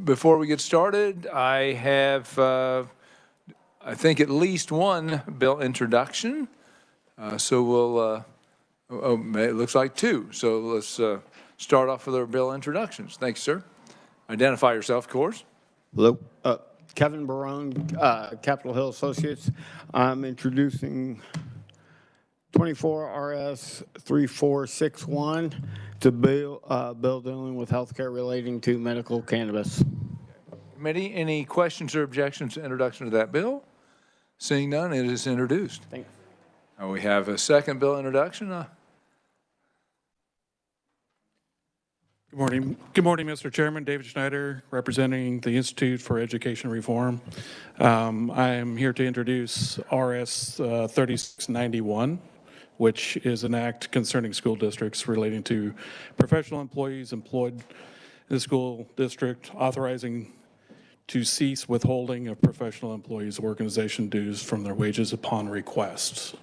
before we get started, I have, I think, at least one bill introduction. So we'll, it looks like two. So let's start off with our bill introductions. Thanks, sir. Identify yourself, of course. Hello. Kevin Barone, Capitol Hill Associates. I'm introducing 24 RS 3461. It's a bill dealing with healthcare relating to medical cannabis. Committee, any questions or objections to introduction of that bill? Seeing none, it is introduced. Thanks. We have a second bill introduction. Good morning. Good morning, Mr. Chairman. David Schneider, representing the Institute for Education Reform. I am here to introduce RS 3691, which is an act concerning school districts relating to professional employees employed in the school district, authorizing to cease withholding of professional employees' organization dues from their wages upon request.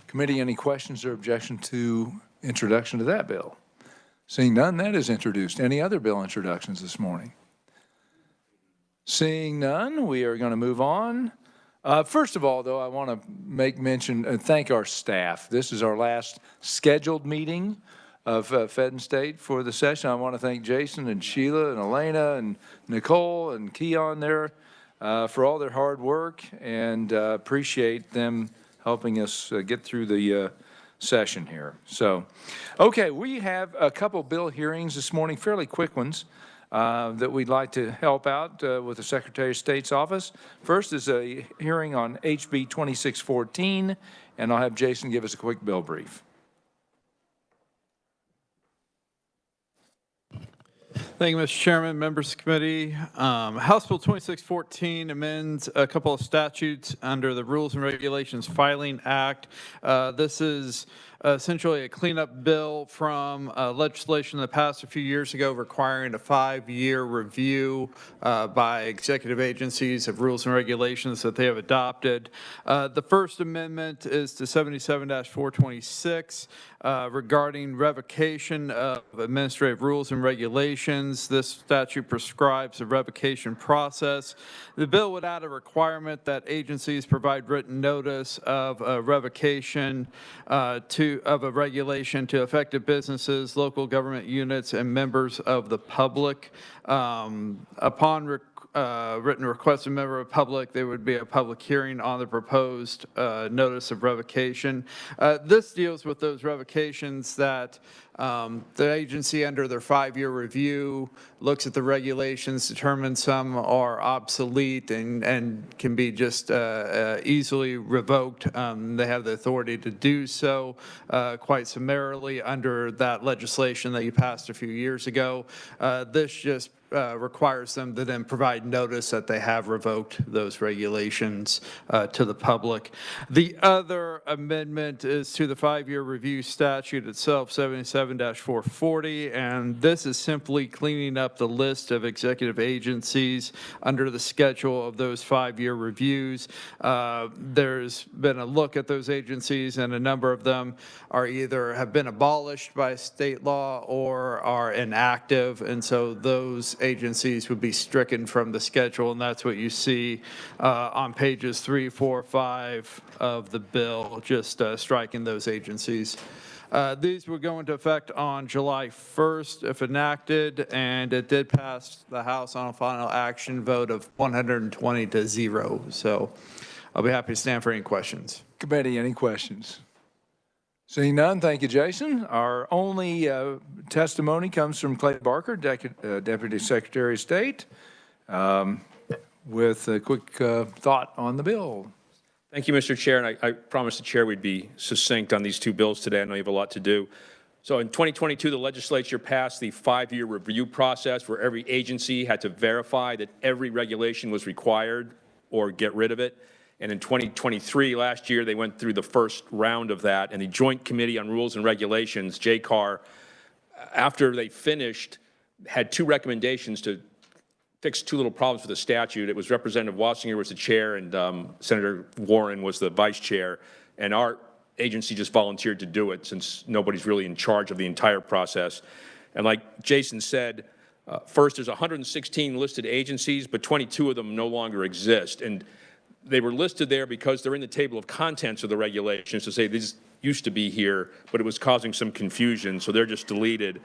Committee, any questions or objection to introduction to that bill? Seeing none, that is introduced. Any other bill introductions this morning? Seeing none, we are going to move on. First of all, though, I want to make mention and thank our staff. This is our last scheduled meeting of Fed and State for the session. I want to thank Jason and Sheila and Elena and Nicole and Keon there for all their hard work, and appreciate them helping us get through the session here. So, okay, we have a couple bill hearings this morning, fairly quick ones, that we'd like to help out with the Secretary of State's office. First is a hearing on HB 2614, and I'll have Jason give us a quick bill brief. Thank you, Mr. Chairman, members of the committee. House Bill 2614 amends a couple of statutes under the Rules and Regulations Filing Act. This is essentially a cleanup bill from legislation that passed a few years ago requiring a 5-year review by executive agencies of rules and regulations that they have adopted. The first amendment is to 77-426 regarding revocation of administrative rules and regulations. This statute prescribes a revocation process. The bill would add a requirement that agencies provide written notice of a revocation of a regulation to affected businesses, local government units, and members of the public. Upon written request of a member of the public, there would be a public hearing on the proposed notice of revocation. This deals with those revocations that the agency, under their 5-year review, looks at the regulations, determines some are obsolete and can be just easily revoked. They have the authority to do so quite summarily under that legislation that you passed a few years ago. This just requires them to then provide notice that they have revoked those regulations to the public. The other amendment is to the 5-year review statute itself, 77-440, and this is simply cleaning up the list of executive agencies under the schedule of those 5-year reviews. There's been a look at those agencies, and a number of them are either have been abolished by state law or are inactive, and so those agencies would be stricken from the schedule, and that's what you see on pages 3, 4, 5 of the bill, just striking those agencies. These would go into effect on July 1st if enacted, and it did pass the House on a final action vote of 120 to 0. So I'll be happy to stand for any questions. Committee, any questions? Seeing none, thank you, Jason. Our only testimony comes from Clay Barker, Deputy Secretary of State, with a quick thought on the bill. Thank you, Mr. Chair, and I promised the Chair we'd be succinct on these two bills today. I know you have a lot to do. So in 2022, the legislature passed the 5-year review process where every agency had to verify that every regulation was required or get rid of it. And in 2023, last year, they went through the first round of that, and the Joint Committee on Rules and Regulations, JCAR, after they finished, had 2 recommendations to fix 2 little problems with the statute. It was Representative Wassinger was the chair, and Senator Warren was the vice chair, and our agency just volunteered to do it since nobody's really in charge of the entire process. And like Jason said, First, there's 116 listed agencies, but 22 of them no longer exist. And they were listed there because they're in the table of contents of the regulations to say these used to be here, but it was causing some confusion, so they're just deleted.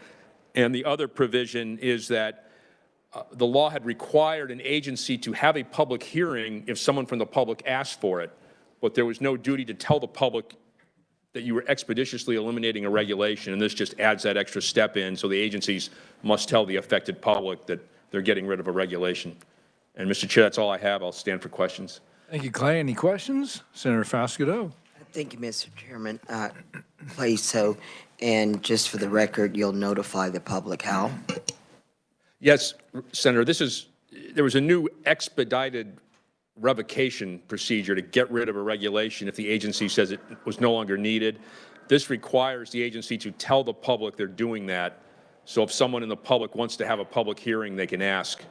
And the other provision is that the law had required an agency to have a public hearing if someone from the public asked for it, but there was no duty to tell the public that you were expeditiously eliminating a regulation, and this just adds that extra step in, so the agencies must tell the affected public that they're getting rid of a regulation. And Mr. Chair, that's all I have. I'll stand for questions. Thank you, Clay. Any questions? Senator Fasquedo. Thank you, Mr. Chairman. Clay, and just for the record, you'll notify the public how? Yes, Senator, there was a new expedited revocation procedure to get rid of a regulation if the agency says it was no longer needed. This requires the agency to tell the public they're doing that. So if someone in the public wants to have a public hearing, they can ask.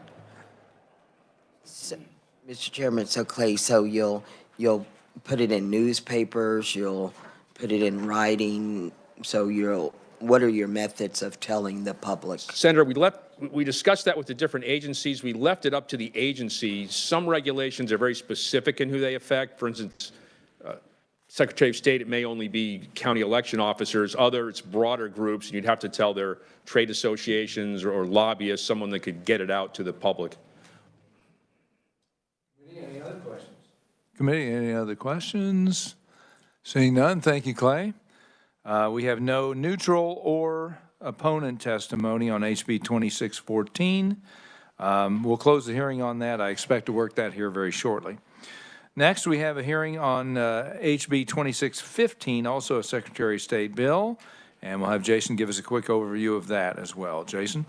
So, Mr. Chairman, Clay, you'll put it in newspapers, you'll put it in writing, what are your methods of telling the public? Senator, we discussed that with the different agencies. We left it up to the agencies. Some regulations are very specific in who they affect. For instance, Secretary of State, it may only be county election officers. Other, it's broader groups, and you'd have to tell their trade associations or lobbyists, someone that could get it out to the public. Any other questions? Committee, any other questions? Seeing none, thank you, Clay. We have no neutral or opponent testimony on HB 2614. We'll close the hearing on that. I expect to work that here very shortly. Next, we have a hearing on HB 2615, also a Secretary of State bill, and we'll have Jason give us a quick overview of that as well. Jason?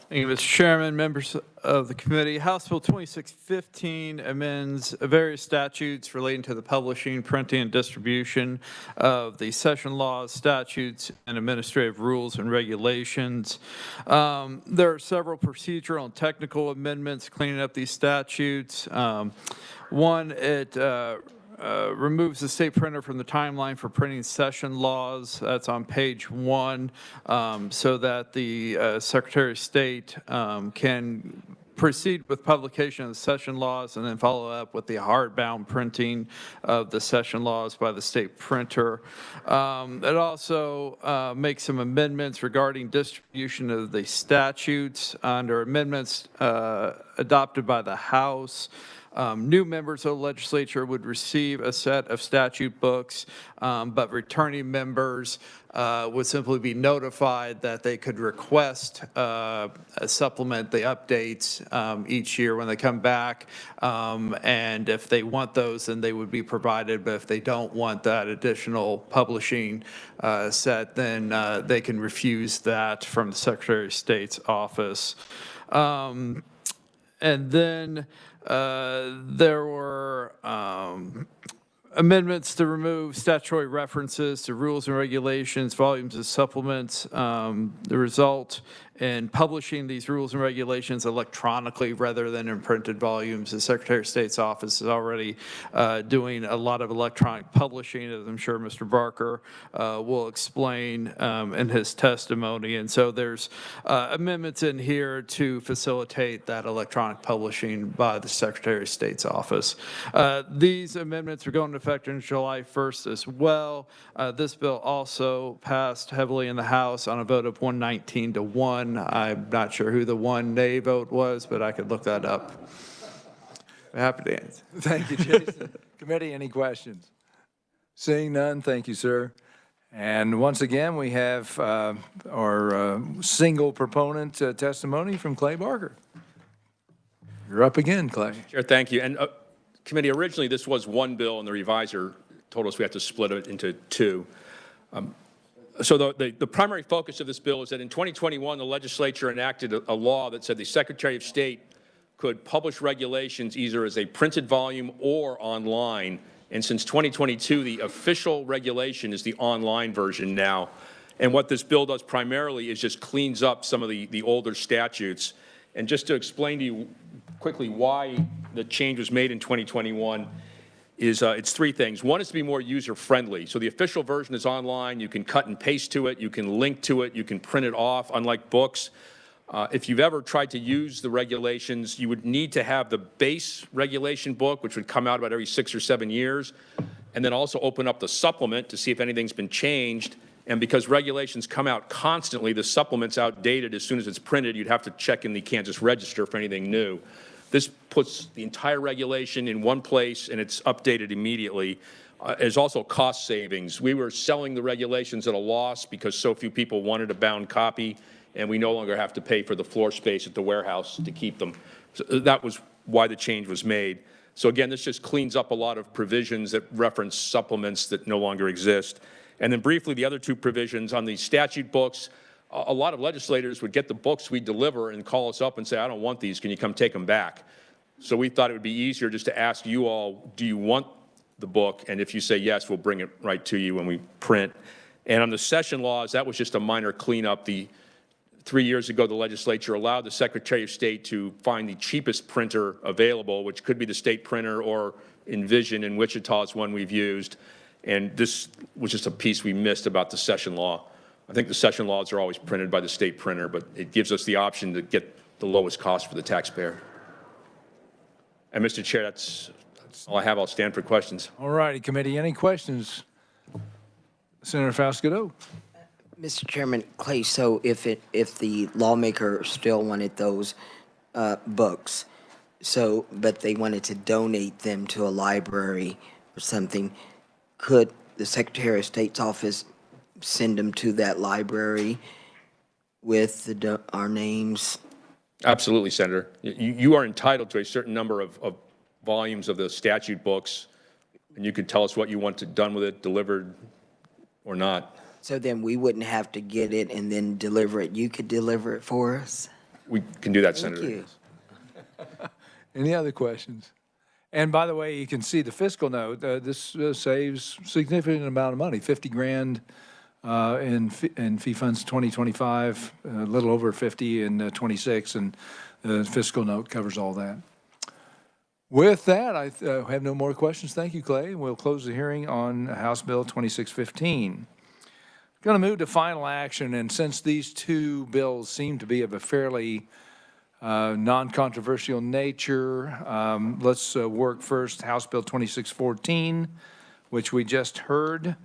Thank you, Mr. Chairman, members of the committee. House Bill 2615 amends various statutes relating to the publishing, printing, and distribution of the session laws, statutes, and administrative rules and regulations. There are several procedural and technical amendments cleaning up these statutes. One, it removes the state printer from the timeline for printing session laws. That's on page 1, so that the Secretary of State can proceed with publication of the session laws and then follow up with the hardbound printing of the session laws by the state printer. It also makes some amendments regarding distribution of the statutes under amendments adopted by the House. New members of the legislature would receive a set of statute books, but returning members would simply be notified that they could request supplement the updates each year when they come back. And if they want those, then they would be provided. But if they don't want that additional publishing set, then they can refuse that from the Secretary of State's office. And then there were amendments to remove statutory references to rules and regulations, volumes of supplements. The result in publishing these rules and regulations electronically rather than in printed volumes. The Secretary of State's office is already doing a lot of electronic publishing, as I'm sure Mr. Barker will explain in his testimony. And so there's amendments in here to facilitate that electronic publishing by the Secretary of State's office. These amendments are going into effect on July 1st as well. This bill also passed heavily in the House on a vote of 119 to 1. I'm not sure who the one nay vote was, but I could look that up. I'm happy to answer. Thank you, Jason. Committee, any questions? Seeing none, thank you, sir. And once again, we have our single proponent testimony from Clay Barker. You're up again, Clay. Chair, thank you. And committee, originally this was one bill, and the reviser told us we have to split it into two. So the primary focus of this bill is that in 2021, the legislature enacted a law that said the Secretary of State could publish regulations either as a printed volume or online. And since 2022, the official regulation is the online version now. And what this bill does primarily is just cleans up some of the older statutes. And just to explain to you quickly why the change was made in 2021, is it's three things. One is to be more user-friendly. So the official version is online. You can cut and paste to it. You can link to it. You can print it off, unlike books. If you've ever tried to use the regulations, you would need to have the base regulation book, which would come out about every 6 or 7 years, and then also open up the supplement to see if anything's been changed. And because regulations come out constantly, the supplement's outdated as soon as it's printed. You'd have to check in the Kansas Register for anything new. This puts the entire regulation in one place, and it's updated immediately. There's also cost savings. We were selling the regulations at a loss because so few people wanted a bound copy, and we no longer have to pay for the floor space at the warehouse to keep them. So that was why the change was made. So again, this just cleans up a lot of provisions that reference supplements that no longer exist. And then briefly, the other two provisions on the statute books, a lot of legislators would get the books we deliver and call us up and say, I don't want these, can you come take them back? So we thought it would be easier just to ask you all, do you want the book? And if you say yes, we'll bring it right to you when we print. And on the session laws, that was just a minor cleanup. 3 years ago, the legislature allowed the Secretary of State to find the cheapest printer available, which could be the state printer or Envision in Wichita is one we've used. And this was just a piece we missed about the session law. I think the session laws are always printed by the state printer, but it gives us the option to get the lowest cost for the taxpayer. And Mr. Chair, that's all I have. I'll stand for questions. All righty, committee, any questions? Senator Fausto. Mr. Chairman, Clay, so if the lawmaker still wanted those books, but they wanted to donate them to a library or something, could the Secretary of State's office send them to that library with our names? Absolutely, Senator. You are entitled to a certain number of volumes of the statute books, and you could tell us what you want done with it, delivered or not. So then we wouldn't have to get it and then deliver it. You could deliver it for us? We can do that, Thank Senator. you. Any other questions? And by the way, you can see the fiscal note. This saves significant amount of money, 50 grand in fee funds 2025, a little over 50 in 26, and the fiscal note covers all that. With that, I have no more questions. Thank you, Clay. We'll close the hearing on House Bill 2615. Going to move to final action, and since these two bills seem to be of a fairly non-controversial nature, let's work first House Bill 2614, which we just heard.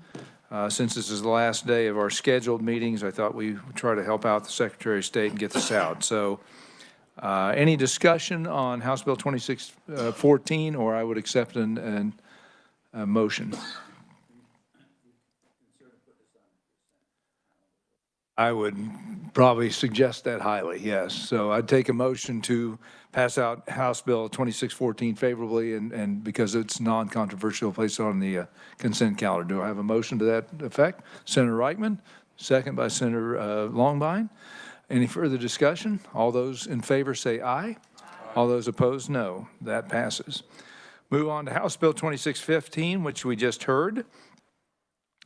Since this is the last day of our scheduled meetings, I thought we would try to help out the Secretary of State and get this out. So any discussion on House Bill 2614, or I would accept a motion? I would probably suggest that highly, yes. So I'd take a motion to pass out House Bill 2614 favorably, and because it's non-controversial, place it on the consent calendar. Do I have a motion to that effect? Senator Reichman, second by Senator Longbine. Any further discussion? All those in favor say aye. All those opposed, no. That passes. Move on to House Bill 2615, which we just heard.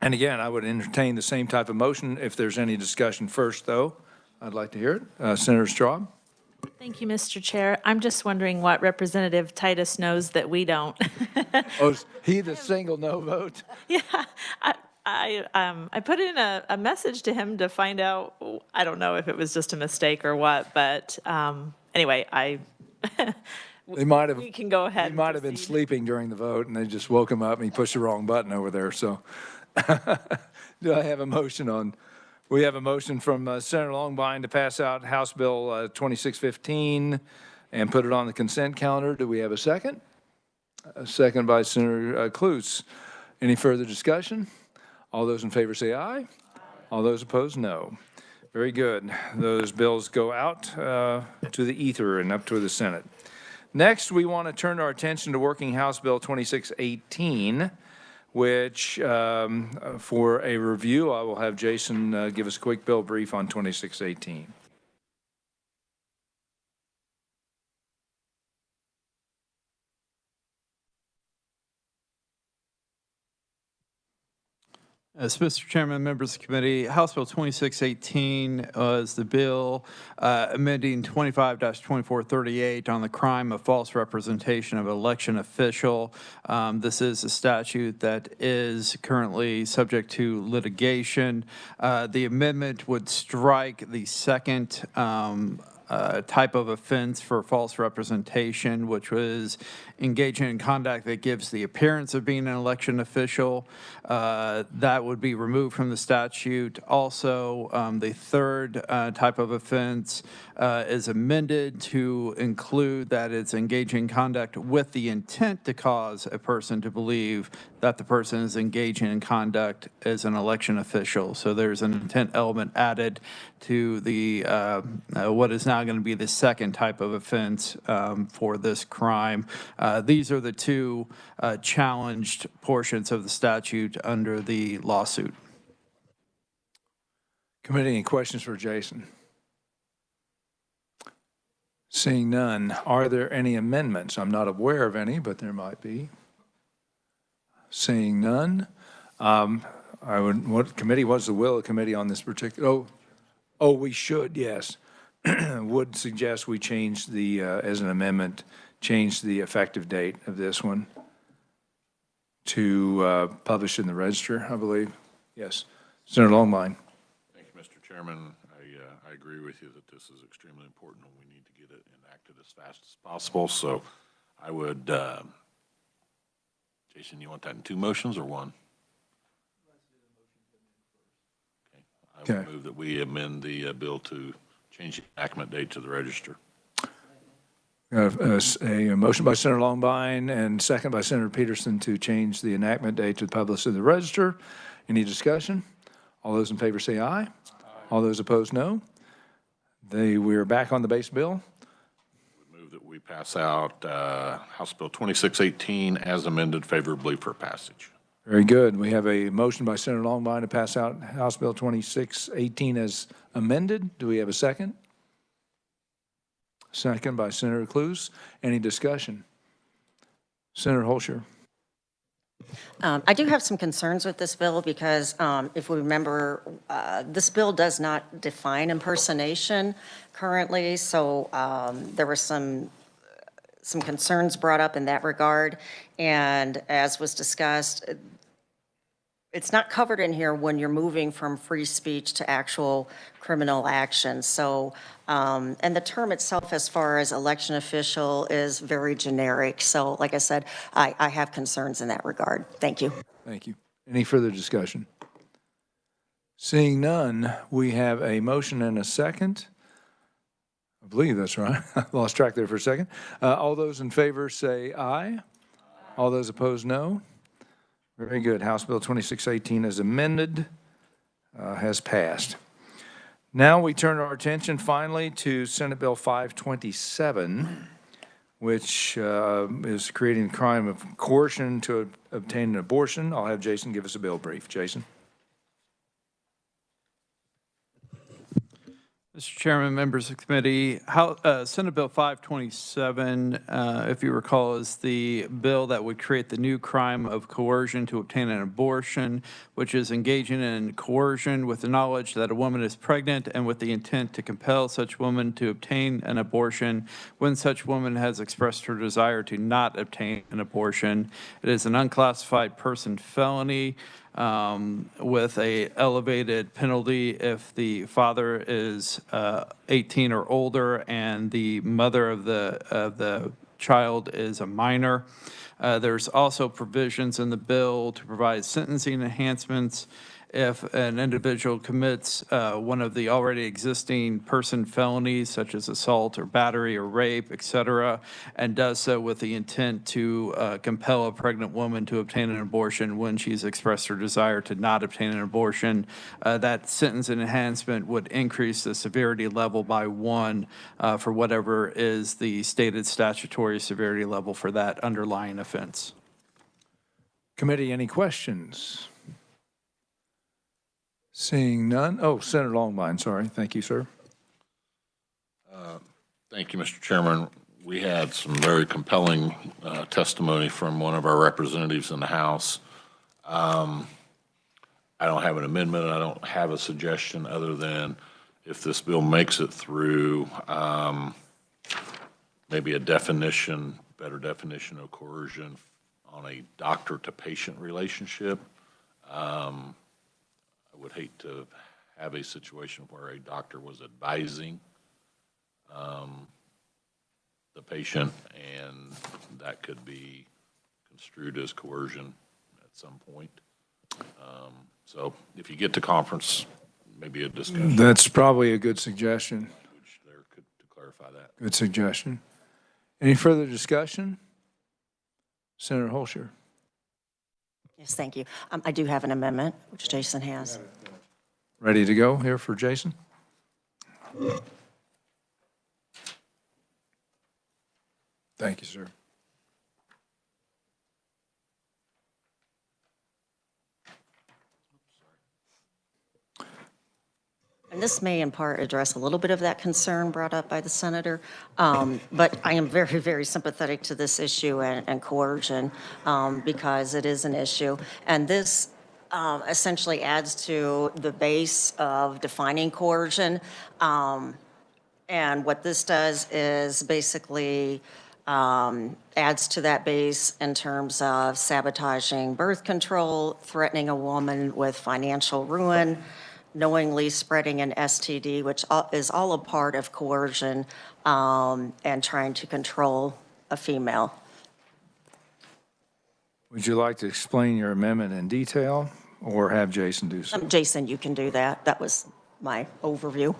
And again, I would entertain the same type of motion if there's any discussion first, though. I'd like to hear it. Senator Straub. Thank you, Mr. Chair. I'm just wondering what Representative Titus knows that we don't. Oh, is he the single no vote? Yeah, I put in a message to him to find out, I don't know if it was just a mistake or what, but anyway, They might have. we can go ahead. He might have been sleeping during the vote, and they just woke him up, and he pushed the wrong button over there, so. Do I have a motion on? We have a motion from Senator Longbine to pass out House Bill 2615 and put it on the consent calendar. Do we have a second? A second by Senator Klutz. Any further discussion? All those in favor say aye. All those opposed, no. Very good. Those bills go out to the ether and up to the Senate. Next, we want to turn our attention to Working House Bill 2618. Which, for a review, I will have Jason give us a quick bill brief on 2618. As Mr. Chairman, members of the committee, House Bill 2618 is the bill amending 25-2438 on the crime of false representation of an election official. This is a statute that is currently subject to litigation. The amendment would strike the second type of offense for false representation, which was engaging in conduct that gives the appearance of being an election official. That would be removed from the statute. Also, the third type of offense is amended to include that it's engaging in conduct with the intent to cause a person to believe that the person is engaging in conduct as an election official. So there's an intent element added to the what is now going to be the second type of offense for this crime. These are the two challenged portions of the statute under the lawsuit. Committee, any questions for Jason? Seeing none, are there any amendments? I'm not aware of any, but there might be. Seeing none, what committee was the will of the committee on this particular? Oh, we should, yes. Would suggest we change the, as an amendment, change the effective date of this one to publish in the Register, I believe. Yes. Senator Longmine. Thank you, Mr. Chairman. I agree with you that this is extremely important and we need to get it enacted as fast as possible. So I would, Jason, you want that in two motions or one? Okay. I would move that we amend the bill to change the enactment date to the Register. A motion by Senator Longmine and second by Senator Peterson to change the enactment date to the publish in the Register. Any discussion? All those in favor say aye. Aye. All those opposed, no. We're back on the base bill. We move that we pass out House Bill 2618 as amended favorably for passage. Very good. We have a motion by Senator Longmine to pass out House Bill 2618 as amended. Do we have a second? Second by Senator Cluse. Any discussion? Senator Holscher. I do have some concerns with this bill because if we remember, this bill does not define impersonation currently, so there were some concerns brought up in that regard, and as was discussed, it's not covered in here when you're moving from free speech to actual criminal action. So, and the term itself as far as election official is very generic. So like I said, I have concerns in that regard. Thank you. Thank you. Any further discussion? Seeing none, we have a motion and a second. I believe that's right. I lost track there for a second. All those in favor say aye. All those opposed, no. Very good. House Bill 2618 as amended has passed. Now we turn our attention finally to Senate Bill 527, which is creating the crime of coercion to obtain an abortion. I'll have Jason give us a bill brief. Jason. Mr. Chairman, members of the committee, Senate Bill 527, if you recall, is the bill that would create the new crime of coercion to obtain an abortion, which is engaging in coercion with the knowledge that a woman is pregnant and with the intent to compel such woman to obtain an abortion when such woman has expressed her desire to not obtain an abortion. It is an unclassified person felony. With a elevated penalty if the father is 18 or older and the mother of the child is a minor. There's also provisions in the bill to provide sentencing enhancements if an individual commits one of the already existing person felonies, such as assault or battery or rape, etc., and does so with the intent to compel a pregnant woman to obtain an abortion when she's expressed her desire to not obtain an abortion. That sentence enhancement would increase the severity level by 1 for whatever is the stated statutory severity level for that underlying offense. Committee, any questions? Seeing none. Oh, Senator Longmine, sorry. Thank you, sir. Thank you, Mr. Chairman. We had some very compelling testimony from one of our representatives in the House. I don't have an amendment. I don't have a suggestion other than if this bill makes it through, maybe a definition, better definition of coercion on a doctor-to-patient relationship. I would hate to have a situation where a doctor was advising the patient, and that could be construed as coercion at some point. So if you get to conference, maybe a discussion. That's probably a good suggestion. Which there could to clarify that. Good suggestion. Any further discussion? Senator Holscher. Yes, thank you. I do have an amendment, which Jason has. Ready to go here for Jason? Thank you, sir. And this may in part address a little bit of that concern brought up by the senator, but I am very, very sympathetic to this issue and coercion because it is an issue. And this essentially adds to the base of defining coercion. And what this does is basically adds to that base in terms of sabotaging birth control, threatening a woman with financial ruin, knowingly spreading an STD, which is all a part of coercion and trying to control a female. Would you like to explain your amendment in detail or have Jason do so? Jason, you can do that. That was my overview.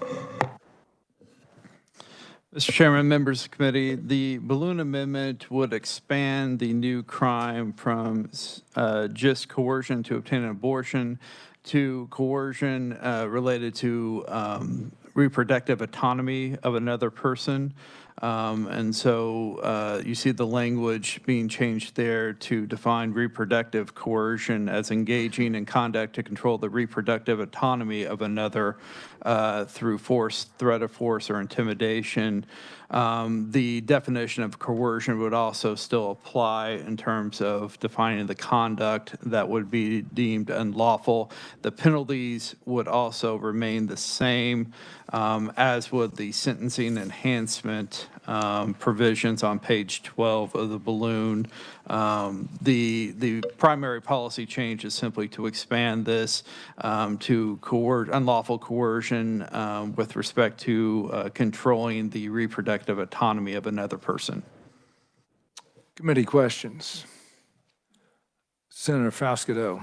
Mr. Chairman, members of the committee, the balloon amendment would expand the new crime from just coercion to obtain an abortion to coercion related to reproductive autonomy of another person. And so you see the language being changed there to define reproductive coercion as engaging in conduct to control the reproductive autonomy of another through force, threat of force, or intimidation. The definition of coercion would also still apply in terms of defining the conduct that would be deemed unlawful. The penalties would also remain the same, as would the sentencing enhancement provisions on page 12 of the balloon. The primary policy change is simply to expand this to unlawful coercion with respect to controlling the reproductive autonomy of another person. Committee questions. Senator Faustido.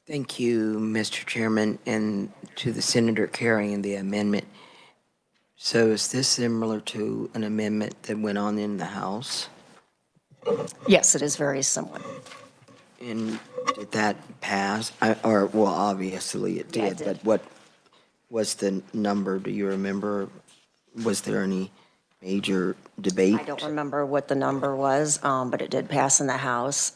Thank you, Mr. Chairman, and to the senator carrying the amendment. So is this similar to an amendment that went on in the House? Yes, it is very similar. And did that pass? Well, obviously it Yeah, did, it did. but what was the number? Do you remember? Was there any major debate? I don't remember what the number was, but it did pass in the House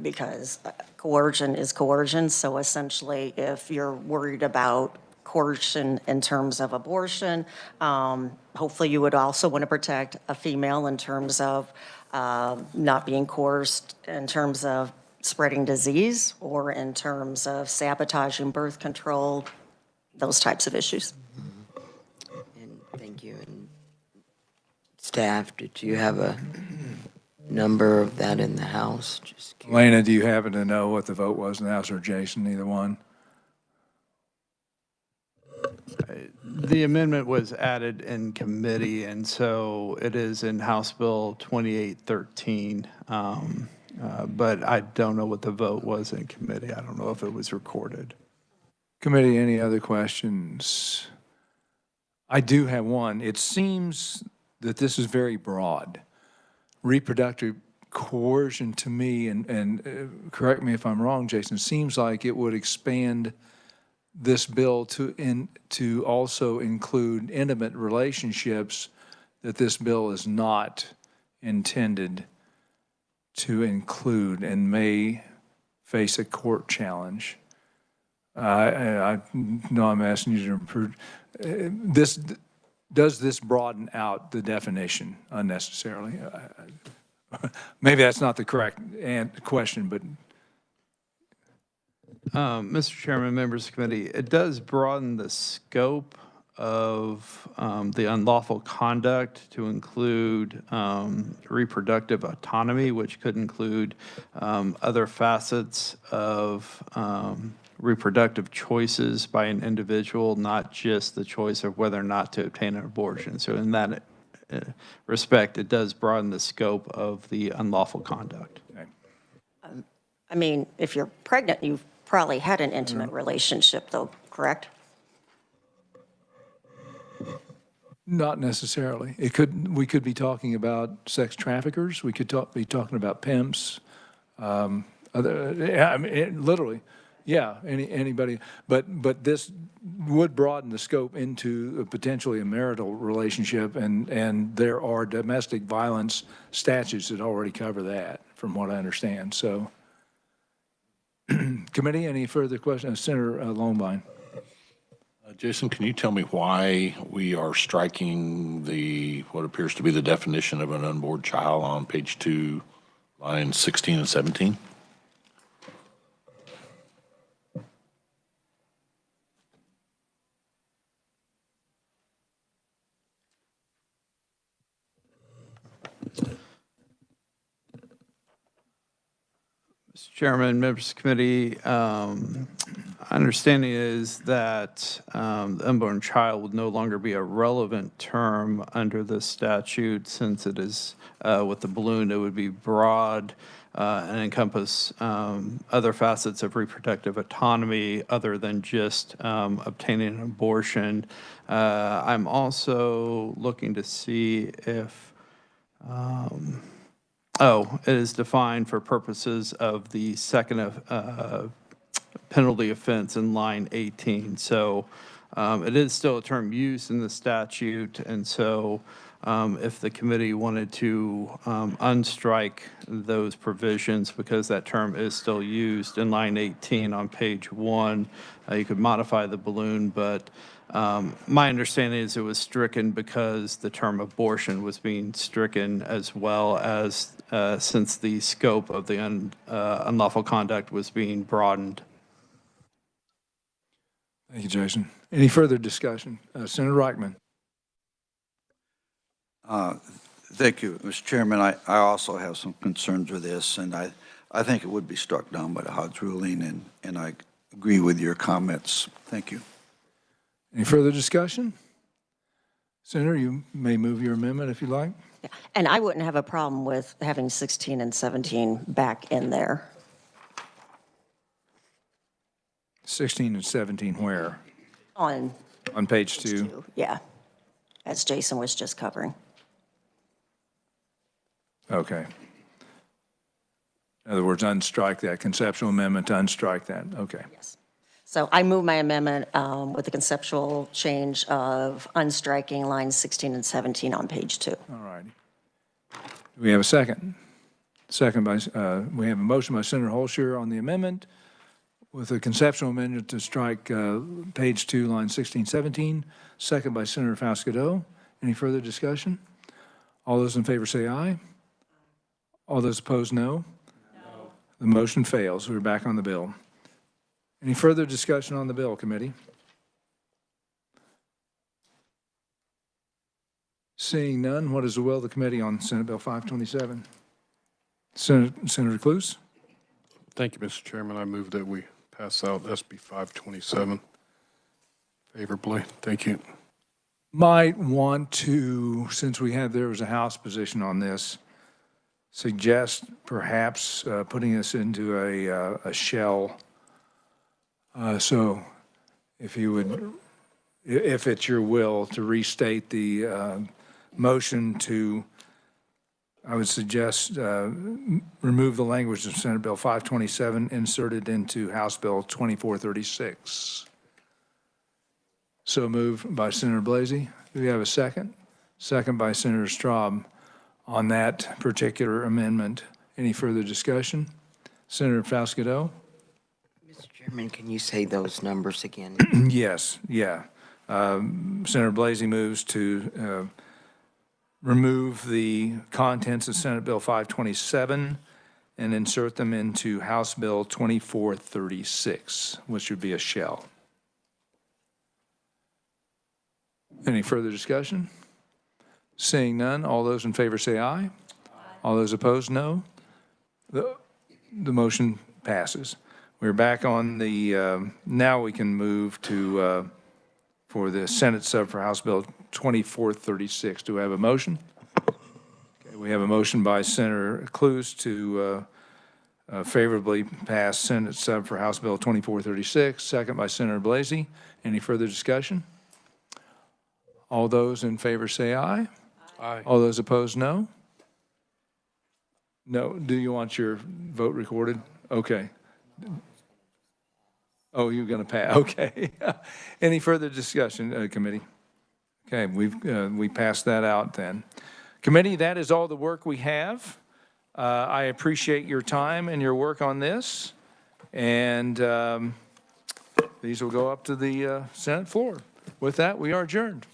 because coercion is coercion. So essentially, if you're worried about coercion in terms of abortion, hopefully you would also want to protect a female in terms of not being coerced in terms of spreading disease or in terms of sabotaging birth control, those types of issues. And thank you. And staff, did you have a number of that in the House? Just curious. Elena, do you happen to know what the vote was in the House, or Jason, either one? The amendment was added in committee, and so it is in House Bill 2813. But I don't know what the vote was in committee. I don't know if it was recorded. Committee, any other questions? I do have one. It seems that this is very broad. Reproductive coercion to me, and correct me if I'm wrong, Jason, seems like it would expand this bill to also include intimate relationships that this bill is not intended to include and may face a court challenge. I know I'm asking you to improve. Does this broaden out the definition unnecessarily? Maybe that's not the correct question, but Mr. Chairman, members of the committee, it does broaden the scope of the unlawful conduct to include reproductive autonomy, which could include other facets of reproductive choices by an individual, not just the choice of whether or not to obtain an abortion. So in that respect, it does broaden the scope of the unlawful conduct. I mean, if you're pregnant, you've probably had an intimate relationship, though, correct? Not necessarily. We could be talking about sex traffickers. We could be talking about pimps. Literally, yeah, anybody. But this would broaden the scope into potentially a marital relationship, and there are domestic violence statutes that already cover that, from what I understand. So, committee, any further questions? Senator Longbine. Jason, can you tell me why we are striking what appears to be the definition of an unborn child on page 2, lines 16 and 17? Mr. Chairman, members of the committee, understanding is that the unborn child would no longer be a relevant term under this statute, since it is with the balloon, it would be broad and encompass other facets of reproductive autonomy other than just obtaining an abortion. I'm also looking to see if it is defined for purposes of the second penalty offense in line 18. So it is still a term used in the statute, and so if the committee wanted to unstrike those provisions because that term is still used in line 18 on page 1, you could modify the balloon, but my understanding is it was stricken because the term abortion was being stricken, as well as since the scope of the unlawful conduct was being broadened. Thank you, Jason. Any further discussion? Senator Reichman. Thank you, Mr. Chairman. I also have some concerns with this, and I think it would be struck down by the Hodge ruling, and I agree with your comments. Thank you. Any further discussion? Senator, you may move your amendment if you like. Yeah. And I wouldn't have a problem with having 16 and 17 back in there. 16 and 17 where? On page 2? Yeah, as Jason was just covering. Okay. In other words, unstrike that, conceptual amendment to unstrike that. Okay. Yes. So I move my amendment with the conceptual change of unstriking lines 16 and 17 on page 2. All righty. Do we have a second? Second by, we have a motion by Senator Holscher on the amendment with a conceptual amendment to strike page 2, line 16, 17. Second by Senator Fascadeau. Any further discussion? All those in favor say aye. All those opposed, no. No. The motion fails. We're back on the bill. Any further discussion on the bill, committee? Seeing none, what is the will of the committee on Senate Bill 527? Senator Cluse? Thank you, Mr. Chairman. I move that we pass out SB 527 favorably. Thank you. Might want to, since there was a House position on this, suggest perhaps putting this into a shell. So if you would, if it's your will to restate the motion to, I would suggest remove the language of Senate Bill 527, inserted into House Bill 2436. So moved by Senator Blasey. Do we have a second? Second by Senator Straub on that particular amendment. Any further discussion? Senator Fascadeau? Mr. Chairman, can you say those numbers again? Yes, yeah. Senator Blasey moves to remove the contents of Senate Bill 527 and insert them into House Bill 2436, which would be a shell. Any further discussion? Seeing none, all those in favor say aye. All those opposed, no. The motion passes. We're back on the, now we can move to, for the Senate sub for House Bill 2436. Do we have a motion? Okay, we have a motion by Senator Clues to favorably pass Senate sub for House Bill 2436, second by Senator Blasey. Any further discussion? All those in favor say aye. Aye. All those opposed, no. No, do you want your vote recorded? Okay. Oh, you're going to pass, okay. Any further discussion, committee? Okay, we passed that out then. Committee, that is all the work we have. I appreciate your time and your work on this, and these will go up to the Senate floor. With that, we are adjourned.